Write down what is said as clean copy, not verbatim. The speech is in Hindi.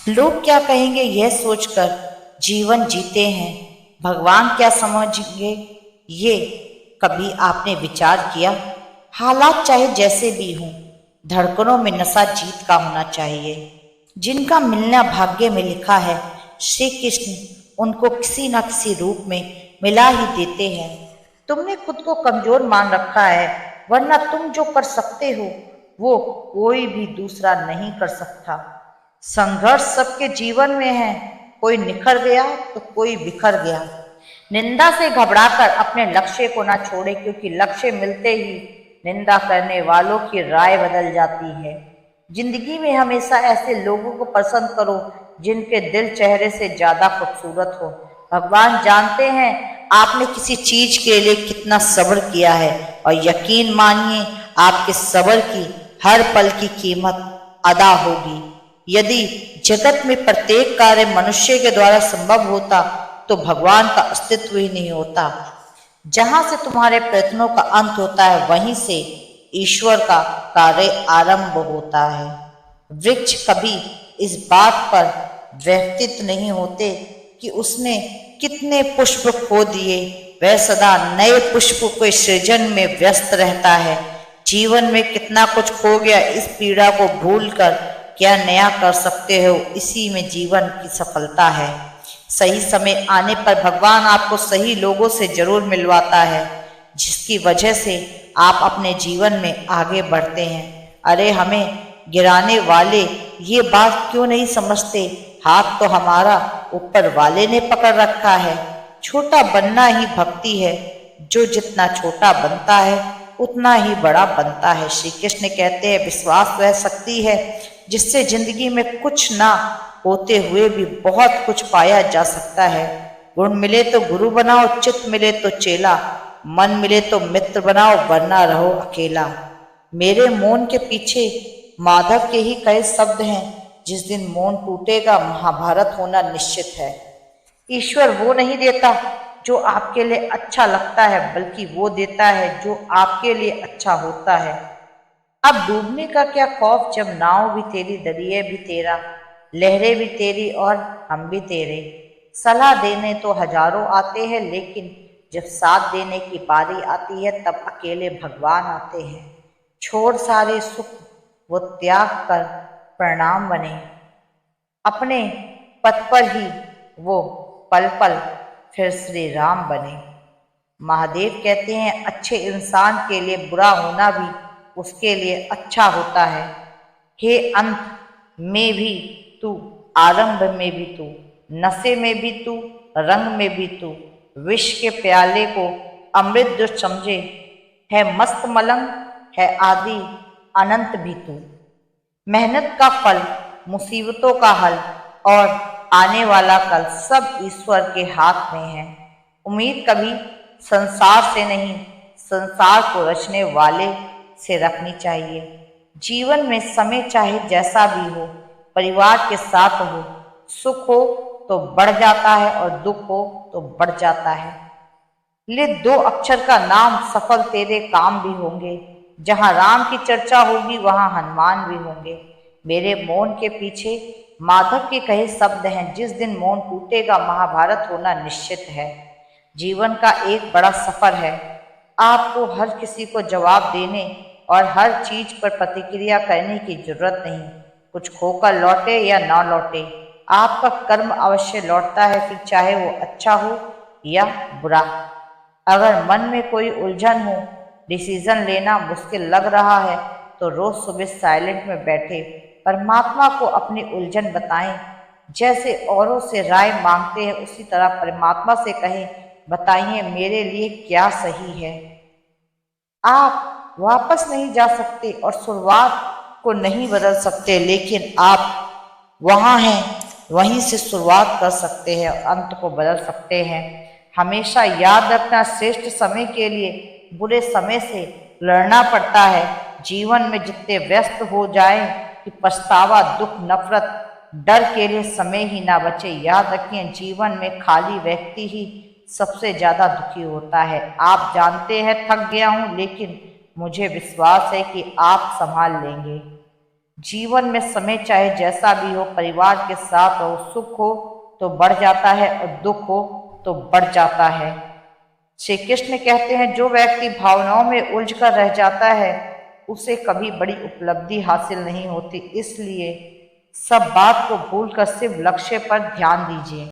लोग क्या कहेंगे यह सोचकर जीवन जीते हैं, भगवान क्या समझेंगे ये कभी आपने विचार किया? हालात चाहे जैसे भी हों, धड़कनों में नशा जीत का होना चाहिए। जिनका मिलना भाग्य में लिखा है, श्री कृष्ण उनको किसी न किसी रूप में मिला ही देते हैं। तुमने खुद को कमजोर मान रखा है, वरना तुम जो कर सकते हो वो कोई भी दूसरा नहीं कर सकता। संघर्ष सबके जीवन में है, कोई निखर गया तो कोई बिखर गया। निंदा से घबराकर अपने लक्ष्य को ना छोड़े, क्योंकि लक्ष्य मिलते ही निंदा करने वालों की राय बदल जाती है। जिंदगी में हमेशा ऐसे लोगों को पसंद करो जिनके दिल चेहरे से ज्यादा खूबसूरत हो। भगवान जानते हैं आपने किसी चीज के लिए कितना सब्र किया है, और यकीन मानिए आपके सब्र की हर पल की कीमत अदा होगी। यदि जगत में प्रत्येक कार्य मनुष्य के द्वारा संभव होता तो भगवान का अस्तित्व ही नहीं होता। जहां से तुम्हारे प्रयत्नों का अंत होता है, वहीं से ईश्वर का कार्य आरंभ होता है। वृक्ष कभी इस बात पर व्यथित नहीं होते कि उसने कितने पुष्प खो दिए, वह सदा नए पुष्प के सृजन में व्यस्त रहता है। जीवन में कितना कुछ खो गया, इस पीड़ा को भूलकर क्या नया कर सकते हो, इसी में जीवन की सफलता है। सही समय आने पर भगवान आपको सही लोगों से जरूर मिलवाता है, जिसकी वजह से आप अपने जीवन में आगे बढ़ते हैं। अरे हमें गिराने वाले ये बात क्यों नहीं समझते, हाथ तो हमारा ऊपर वाले ने पकड़ रखा है। छोटा बनना ही भक्ति है, जो जितना छोटा बनता है उतना ही बड़ा बनता है। श्री कृष्ण कहते हैं विश्वास वह शक्ति है जिससे जिंदगी में कुछ ना होते हुए भी बहुत कुछ पाया जा सकता है। गुण मिले तो गुरु बनाओ, चित्त मिले तो चेला, मन मिले तो मित्र बनाओ, वरना रहो अकेला। मेरे मौन के पीछे माधव के ही कई शब्द हैं, जिस दिन मौन टूटेगा महाभारत होना निश्चित है। ईश्वर वो नहीं देता जो आपके लिए अच्छा लगता है, बल्कि वो देता है जो आपके लिए अच्छा होता है। अब डूबने का क्या खौफ, जब नाव भी तेरी, दरिया भी तेरा, लहरें भी तेरी और हम भी तेरे। सलाह देने तो हजारों आते हैं, लेकिन जब साथ देने की बारी आती है तब अकेले भगवान आते हैं। छोड़ सारे सुख वो त्याग कर प्रणाम बने, अपने पथ पर ही वो पल पल फिर श्री राम बने। महादेव कहते हैं अच्छे इंसान के लिए बुरा होना भी उसके लिए अच्छा होता है। हे अंत में भी तू, आरंभ में भी तू, नशे में भी तू, रंग में भी तू, विष के प्याले को अमृत जो समझे, है मस्त मलंग, है आदि अनंत भी तू। मेहनत का फल, मुसीबतों का हल और आने वाला कल सब ईश्वर के हाथ में है। उम्मीद कभी संसार से नहीं, संसार को रचने वाले से रखनी चाहिए। जीवन में समय चाहे जैसा भी हो, परिवार के साथ हो, सुख हो तो बढ़ जाता है और दुख हो तो बढ़ जाता है। ले दो अक्षर का नाम, सफल तेरे काम भी होंगे। जहां राम की चर्चा होगी वहां हनुमान भी होंगे। मेरे मौन के पीछे माधव के कहे शब्द हैं, जिस दिन मौन टूटेगा महाभारत होना निश्चित है। जीवन का एक बड़ा सफर है, आपको हर किसी को जवाब देने और हर चीज पर प्रतिक्रिया करने की जरूरत नहीं। कुछ खोकर लौटे या ना लौटे, आपका कर्म अवश्य लौटता है, फिर चाहे वो अच्छा हो या बुरा। अगर मन में कोई उलझन हो, डिसीजन लेना मुश्किल लग रहा है, तो रोज सुबह साइलेंट में बैठे परमात्मा को अपनी उलझन बताएं। जैसे औरों से राय मांगते हैं, उसी तरह परमात्मा से कहें बताइए मेरे लिए क्या सही है। आप वापस नहीं जा सकते और शुरुआत को नहीं बदल सकते, लेकिन आप वहाँ हैं, वहीं से शुरुआत कर सकते हैं और अंत को बदल सकते हैं। हमेशा याद रखना, श्रेष्ठ समय के लिए बुरे समय से लड़ना पड़ता है। जीवन में जितने व्यस्त हो जाएं कि पछतावा, दुख, नफरत, डर के लिए समय ही ना बचे। याद रखिए जीवन में खाली व्यक्ति ही सबसे ज्यादा दुखी होता है। आप जानते हैं थक गया हूं, लेकिन मुझे विश्वास है कि आप संभाल लेंगे। जीवन में समय चाहे जैसा भी हो, परिवार के साथ हो, सुख हो तो बढ़ जाता है और दुख हो तो बढ़ जाता है। श्री कृष्ण कहते हैं, जो व्यक्ति भावनाओं में उलझकर रह जाता है उसे कभी बड़ी उपलब्धि हासिल नहीं होती। इसलिए सब बात को भूलकर सिर्फ लक्ष्य पर ध्यान दीजिए।